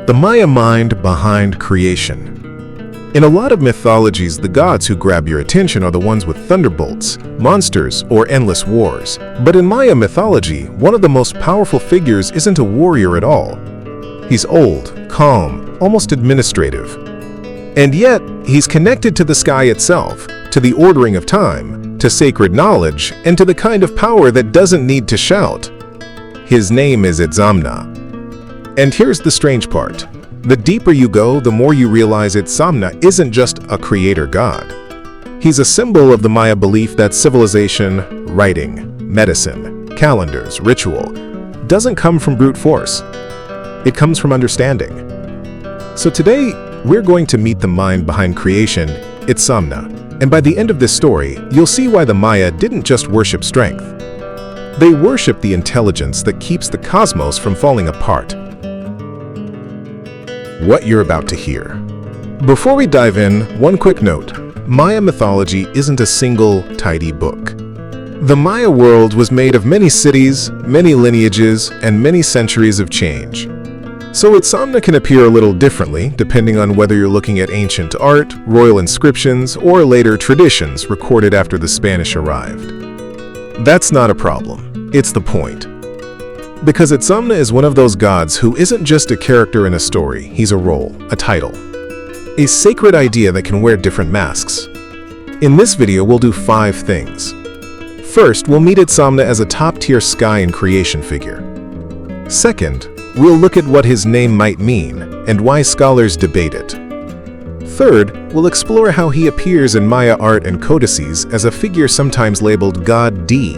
The Maya mind behind creation. In a lot of mythologies, the gods who grab your attention are the ones with thunderbolts, monsters, or endless wars. But in Maya mythology, one of the most powerful figures isn't a warrior at all. He's old, calm, almost administrative. And yet, he's connected to the sky itself, to the ordering of time, to sacred knowledge, and to the kind of power that doesn't need to shout. His name is Itzamna. And here's the strange part. The deeper you go, the more you realize Itzamna isn't just a creator god. He's a symbol of the Maya belief that civilization, writing, medicine, calendars, ritual, doesn't come from brute force. It comes from understanding. So today, we're going to meet the mind behind creation, Itzamna. And by the end of this story, you'll see why the Maya didn't just worship strength. They worship the intelligence that keeps the cosmos from falling apart. What you're about to hear. Before we dive in, one quick note. Maya mythology isn't a single, tidy book. The Maya world was made of many cities, many lineages, and many centuries of change. So Itzamna can appear a little differently, depending on whether you're looking at ancient art, royal inscriptions, or later traditions recorded after the Spanish arrived. That's not a problem. It's the point. Because Itzamna is one of those gods who isn't just a character in a story, he's a role, a title. A sacred idea that can wear different masks. In this video, we'll do 5 things. First, we'll meet Itzamna as a top-tier sky and creation figure. Second, we'll look at what his name might mean and why scholars debate it. Third, we'll explore how he appears in Maya art and codices as a figure sometimes labeled God D.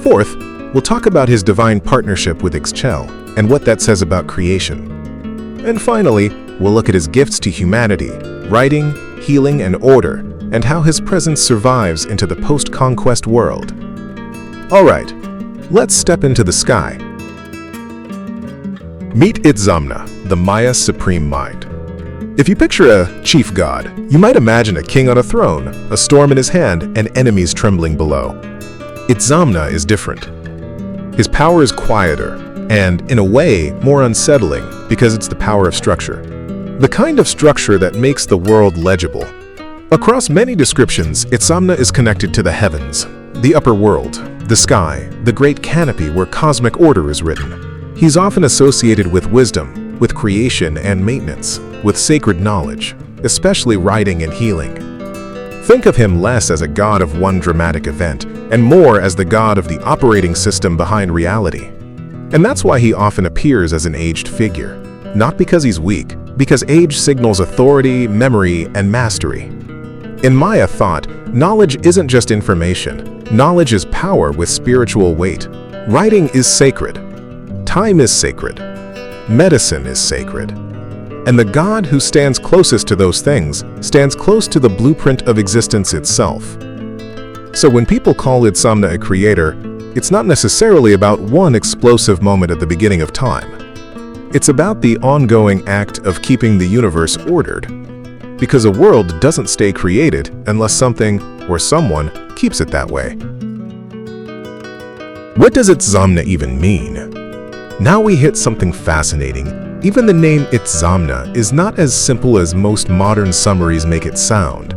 Fourth, we'll talk about his divine partnership with Ix Chel and what that says about creation. And finally, we'll look at his gifts to humanity, writing, healing, and order, and how his presence survives into the post-conquest world. Alright, let's step into the sky. Meet Itzamna, the Maya supreme mind. If you picture a chief god, you might imagine a king on a throne, a storm in his hand, and enemies trembling below. Itzamna is different. His power is quieter, and, in a way, more unsettling because it's the power of structure. The kind of structure that makes the world legible. Across many descriptions, Itzamna is connected to the heavens, the upper world, the sky, the great canopy where cosmic order is written. He's often associated with wisdom, with creation and maintenance, with sacred knowledge, especially writing and healing. Think of him less as a god of one dramatic event, and more as the god of the operating system behind reality. And that's why he often appears as an aged figure. Not because he's weak, because age signals authority, memory, and mastery. In Maya thought, knowledge isn't just information. Knowledge is power with spiritual weight. Writing is sacred. Time is sacred. Medicine is sacred. And the god who stands closest to those things stands close to the blueprint of existence itself. So when people call Itzamna a creator, it's not necessarily about one explosive moment at the beginning of time. It's about the ongoing act of keeping the universe ordered. Because a world doesn't stay created unless something or someone keeps it that way. What does Itzamna even mean? Now we hit something fascinating. Even the name Itzamna is not as simple as most modern summaries make it sound.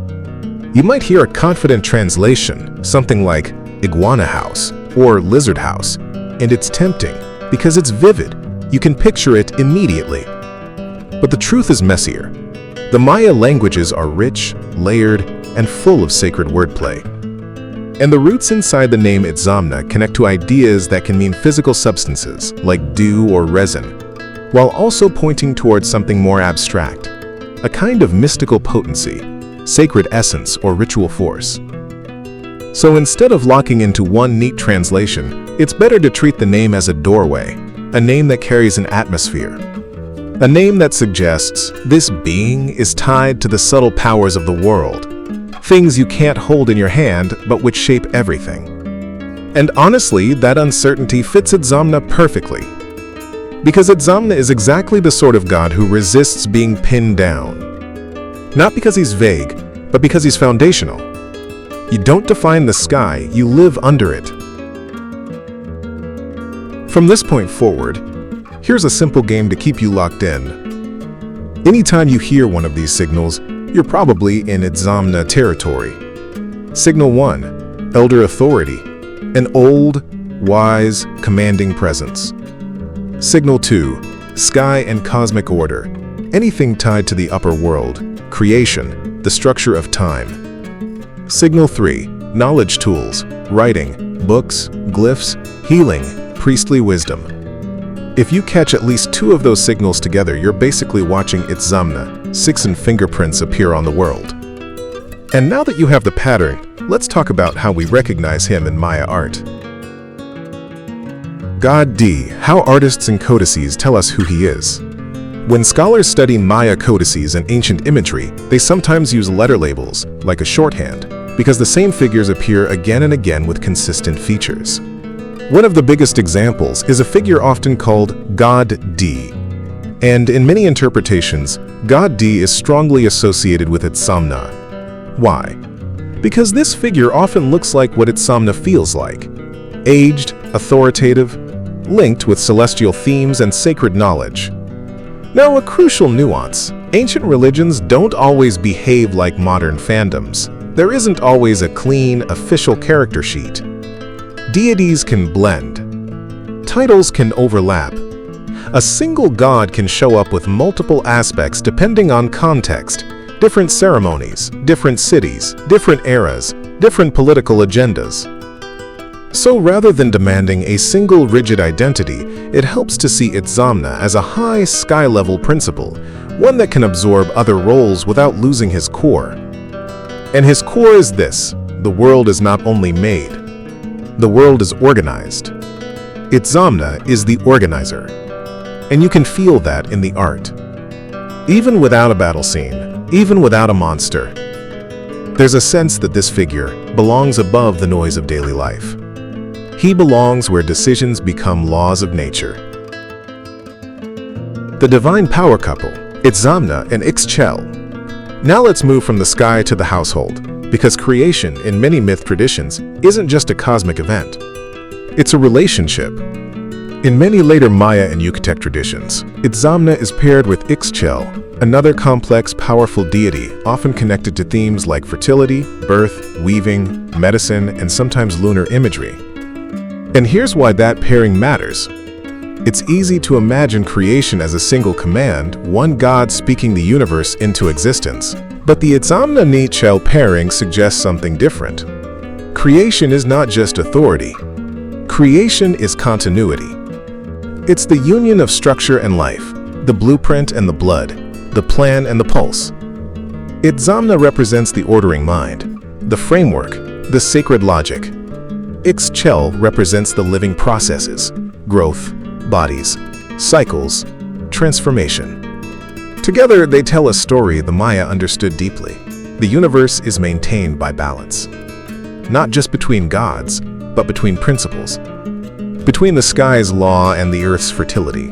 You might hear a confident translation, something like iguana house or lizard house, and it's tempting because it's vivid. You can picture it immediately. But the truth is messier. The Maya languages are rich, layered, and full of sacred wordplay. And the roots inside the name Itzamna connect to ideas that can mean physical substances, like dew or resin, while also pointing towards something more abstract, a kind of mystical potency, sacred essence, or ritual force. So instead of locking into one neat translation, it's better to treat the name as a doorway, a name that carries an atmosphere. A name that suggests this being is tied to the subtle powers of the world, things you can't hold in your hand but which shape everything. And honestly, that uncertainty fits Itzamna perfectly. Because Itzamna is exactly the sort of god who resists being pinned down. Not because he's vague, but because he's foundational. You don't define the sky, you live under it. From this point forward, here's a simple game to keep you locked in. Anytime you hear one of these signals, you're probably in Itzamna territory. Signal 1, Elder Authority, an old, wise, commanding presence. Signal 2, Sky and Cosmic Order, anything tied to the upper world, creation, the structure of time. Signal 3, Knowledge Tools, writing, books, glyphs, healing, priestly wisdom. If you catch at least 2 of those signals together, you're basically watching Itzamna, 6 and fingerprints appear on the world. And now that you have the pattern, let's talk about how we recognize him in Maya art. God D, how artists and codices tell us who he is. When scholars study Maya codices and ancient imagery, they sometimes use letter labels, like a shorthand, because the same figures appear again and again with consistent features. One of the biggest examples is a figure often called God D. And in many interpretations, God D is strongly associated with Itzamna. Why? Because this figure often looks like what Itzamna feels like: aged, authoritative, linked with celestial themes and sacred knowledge. Now, a crucial nuance: ancient religions don't always behave like modern fandoms. There isn't always a clean, official character sheet. Deities can blend. Titles can overlap. A single god can show up with multiple aspects depending on context, different ceremonies, different cities, different eras, different political agendas. So rather than demanding a single rigid identity, it helps to see Itzamna as a high sky-level principle, one that can absorb other roles without losing his core. And his core is this: the world is not only made, the world is organized. Itzamna is the organizer, and you can feel that in the art. Even without a battle scene, even without a monster, there's a sense that this figure belongs above the noise of daily life. He belongs where decisions become laws of nature. The divine power couple, Itzamna and Ix Chel. Now let's move from the sky to the household, because creation in many myth traditions isn't just a cosmic event. It's a relationship. In many later Maya and Yucatec traditions, Itzamna is paired with Ix Chel, another complex, powerful deity often connected to themes like fertility, birth, weaving, medicine, and sometimes lunar imagery. And here's why that pairing matters. It's easy to imagine creation as a single command, one god speaking the universe into existence. But the Itzamna Chel pairing suggests something different. Creation is not just authority. Creation is continuity. It's the union of structure and life, the blueprint and the blood, the plan and the pulse. Itzamna represents the ordering mind, the framework, the sacred logic. Ix Chel represents the living processes, growth, bodies, cycles, transformation. Together, they tell a story the Maya understood deeply. The universe is maintained by balance. Not just between gods, but between principles. Between the sky's law and the earth's fertility.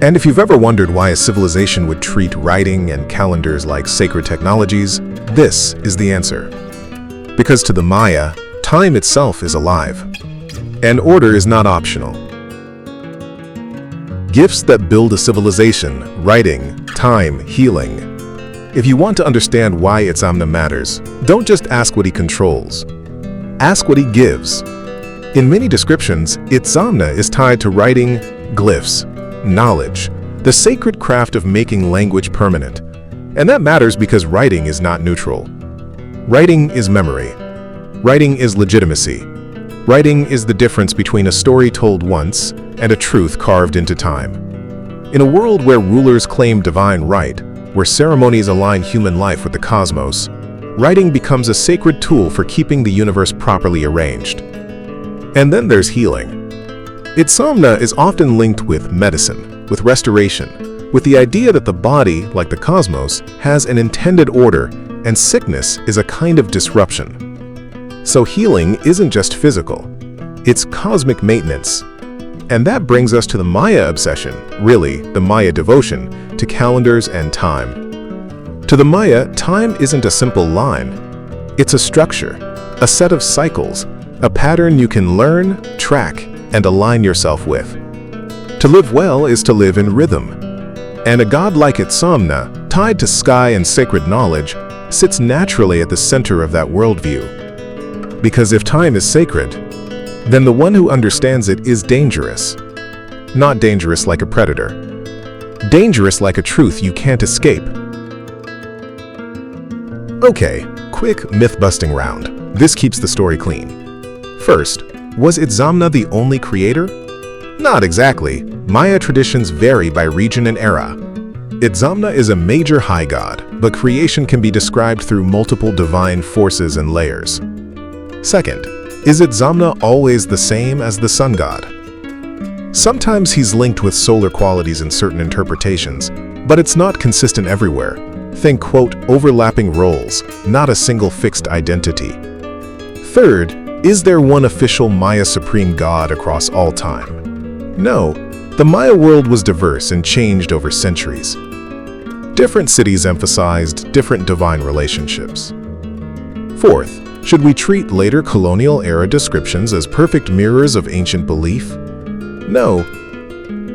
And if you've ever wondered why a civilization would treat writing and calendars like sacred technologies, this is the answer. Because to the Maya, time itself is alive. And order is not optional. Gifts that build a civilization: writing, time, healing. If you want to understand why Itzamna matters, don't just ask what he controls. Ask what he gives. In many descriptions, Itzamna is tied to writing, glyphs, knowledge, the sacred craft of making language permanent. And that matters because writing is not neutral. Writing is memory. Writing is legitimacy. Writing is the difference between a story told once and a truth carved into time. In a world where rulers claim divine right, where ceremonies align human life with the cosmos, writing becomes a sacred tool for keeping the universe properly arranged. And then there's healing. Itzamna is often linked with medicine, with restoration, with the idea that the body, like the cosmos, has an intended order, and sickness is a kind of disruption. So healing isn't just physical, it's cosmic maintenance. And that brings us to the Maya obsession, really, the Maya devotion, to calendars and time. To the Maya, time isn't a simple line. It's a structure, a set of cycles, a pattern you can learn, track, and align yourself with. To live well is to live in rhythm. And a god like Itzamna tied to sky and sacred knowledge, sits naturally at the center of that worldview. Because if time is sacred, then the one who understands it is dangerous. Not dangerous like a predator. Dangerous like a truth you can't escape. Okay, quick myth-busting round. This keeps the story clean. First, was Itzamna the only creator? Not exactly. Maya traditions vary by region and era. Itzamna is a major high god, but creation can be described through multiple divine forces and layers. Second, is Itzamna always the same as the sun god? Sometimes he's linked with solar qualities in certain interpretations, but it's not consistent everywhere. Think, quote, overlapping roles, not a single fixed identity. Third, is there one official Maya supreme god across all time? No, the Maya world was diverse and changed over centuries. Different cities emphasized different divine relationships. Fourth, should we treat later colonial era descriptions as perfect mirrors of ancient belief? No.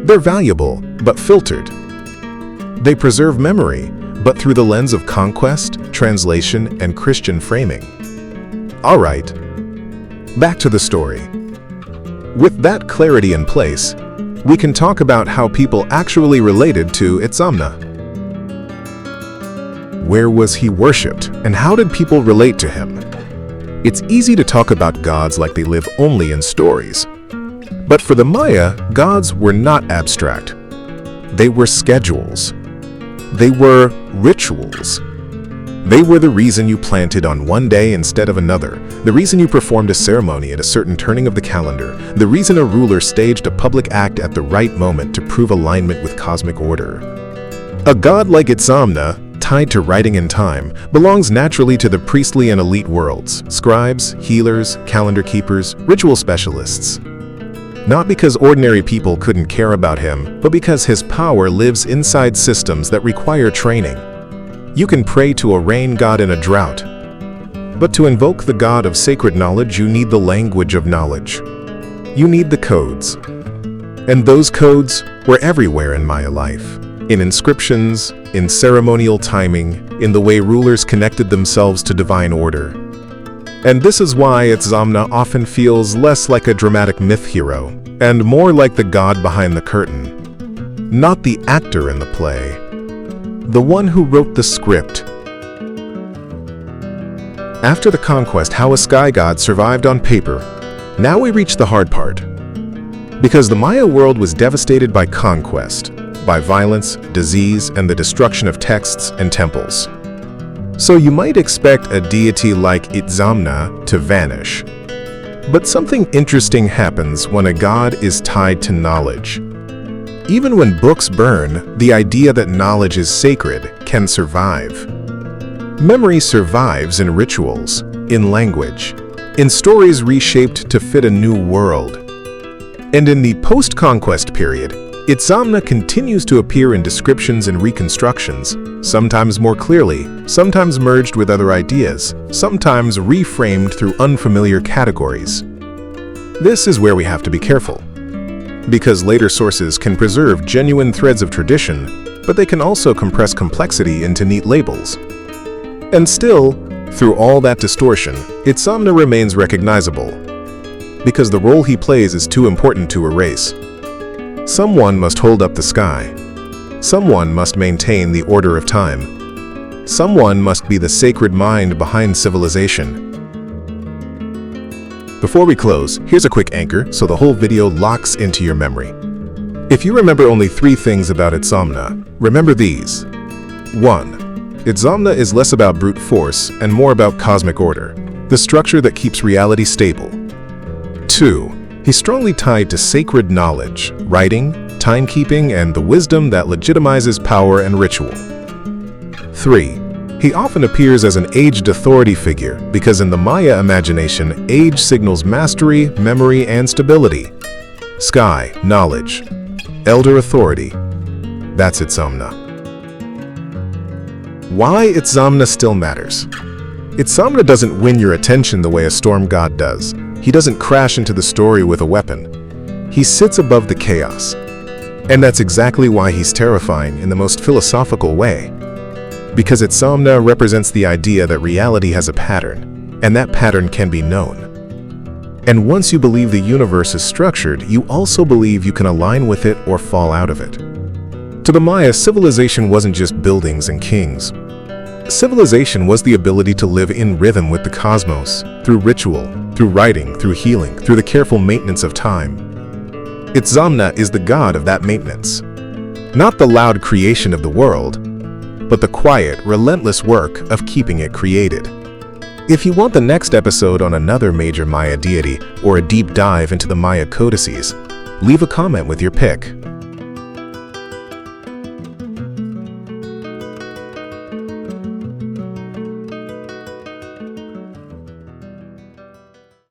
They're valuable, but filtered. They preserve memory, but through the lens of conquest, translation, and Christian framing. All right, back to the story. With that clarity in place, we can talk about how people actually related to Itzamna. Where was he worshipped, and how did people relate to him? It's easy to talk about gods like they live only in stories. But for the Maya, gods were not abstract. They were schedules. They were rituals. They were the reason you planted on one day instead of another, the reason you performed a ceremony at a certain turning of the calendar, the reason a ruler staged a public act at the right moment to prove alignment with cosmic order. A god like Itzamna, tied to writing in time, belongs naturally to the priestly and elite worlds, scribes, healers, calendar keepers, ritual specialists. Not because ordinary people couldn't care about him, but because his power lives inside systems that require training. You can pray to a rain god in a drought, but to invoke the god of sacred knowledge, you need the language of knowledge. You need the codes. And those codes were everywhere in Maya life. In inscriptions, in ceremonial timing, in the way rulers connected themselves to divine order. And this is why Itzamna often feels less like a dramatic myth hero, and more like the god behind the curtain. Not the actor in the play, the one who wrote the script. After the conquest, how a sky god survived on paper. Now we reach the hard part. Because the Maya world was devastated by conquest, by violence, disease, and the destruction of texts and temples. So you might expect a deity like Itzamna to vanish. But something interesting happens when a god is tied to knowledge. Even when books burn, the idea that knowledge is sacred can survive. Memory survives in rituals, in language, in stories reshaped to fit a new world. And in the post-conquest period, Itzamna continues to appear in descriptions and reconstructions, sometimes more clearly, sometimes merged with other ideas, sometimes reframed through unfamiliar categories. This is where we have to be careful, because later sources can preserve genuine threads of tradition, but they can also compress complexity into neat labels. And still, through all that distortion, Itzamna remains recognizable, because the role he plays is too important to erase. Someone must hold up the sky. Someone must maintain the order of time. Someone must be the sacred mind behind civilization. Before we close, here's a quick anchor so the whole video locks into your memory. If you remember only 3 things about Itzamna, remember these. 1. Itzamna is less about brute force and more about cosmic order, the structure that keeps reality stable. 2. He's strongly tied to sacred knowledge, writing, timekeeping, and the wisdom that legitimizes power and ritual. 3. He often appears as an aged authority figure because in the Maya imagination, age signals mastery, memory, and stability. Sky, knowledge. Elder authority. That's Itzamna. Why Itzamna still matters. Itzamna doesn't win your attention the way a storm god does. He doesn't crash into the story with a weapon. He sits above the chaos. And that's exactly why he's terrifying in the most philosophical way. because Itzamna represents the idea that reality has a pattern, and that pattern can be known. And once you believe the universe is structured, you also believe you can align with it or fall out of it. To the Maya, civilization wasn't just buildings and kings. Civilization was the ability to live in rhythm with the cosmos, through ritual, through writing, through healing, through the careful maintenance of time. Itzamna is the god of that maintenance. Not the loud creation of the world, but the quiet, relentless work of keeping it created. If you want the next episode on another major Maya deity or a deep dive into the Maya codices, leave a comment with your pick.